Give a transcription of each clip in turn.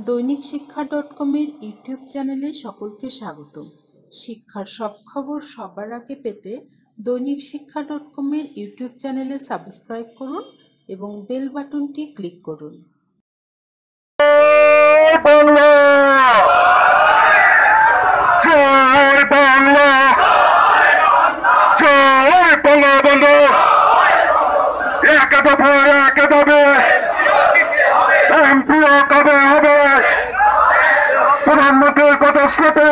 দৈনিক শিক্ষা .com-এর ইউটিউব চ্যানেলে সকলকে স্বাগতম। শিক্ষার সব খবর সবার আগে পেতে দৈনিক শিক্ষা .com-এর ইউটিউব চ্যানেলে সাবস্ক্রাইব করুন এবং বেল বাটনটি ক্লিক করুন। জয় বাংলা, জয় বঙ্গবন্ধু, একে দফে এমপিও কবে হবে? প্রধানমন্ত্রীর প্রতিশ্রুতি,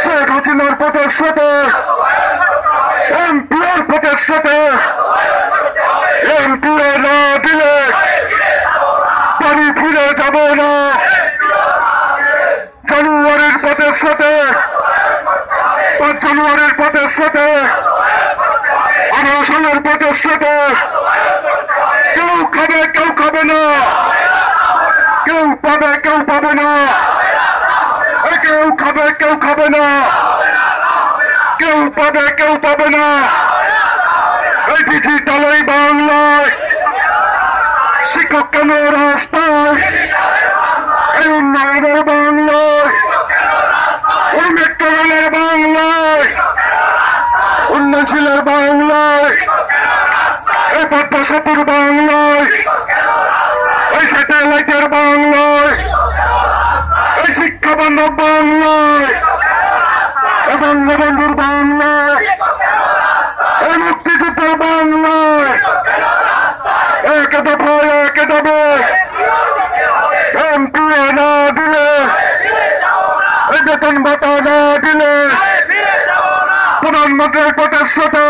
শেখ হাসিনার প্রতিশ্রুতি, এমপিওর প্রতিশ্রুতি, এমপিও না দিলে বাড়ি ফিরে যাব না। জানুয়ারির প্রতিশ্রুতি, 5 জানুয়ারির প্রতিশ্রুতি, 18 সালের প্রতিশ্রুতি, কেউ খাবে কেউ খাবে না, কেউ পাবে কেউ পাবে না, কেউ খাবে কেউ খাবে না, কেউ পাবে কেউ পাবে না। এই ডিজিটাল বাংলায় শিক্ষক কেন রাস্তায়, এই উন্নয়নের বাংলায়, ওই মেট্রো রেলের বাংলায়, উন্নয়নশীলের বাংলায়, এই পদ্মা সেতুর বাংলায়, এই স্যাটেলাইটের বাংলায়, এই শিক্ষা বান্ধব বাংলায়, এই বঙ্গবন্ধুর বাংলায়, এই মুক্তিযুদ্ধের বাংলায়, একে দফে এমপিও না দিলে, এই বেতন ভাতা না দিলে, প্রধানমন্ত্রীর প্রতিশ্রুতি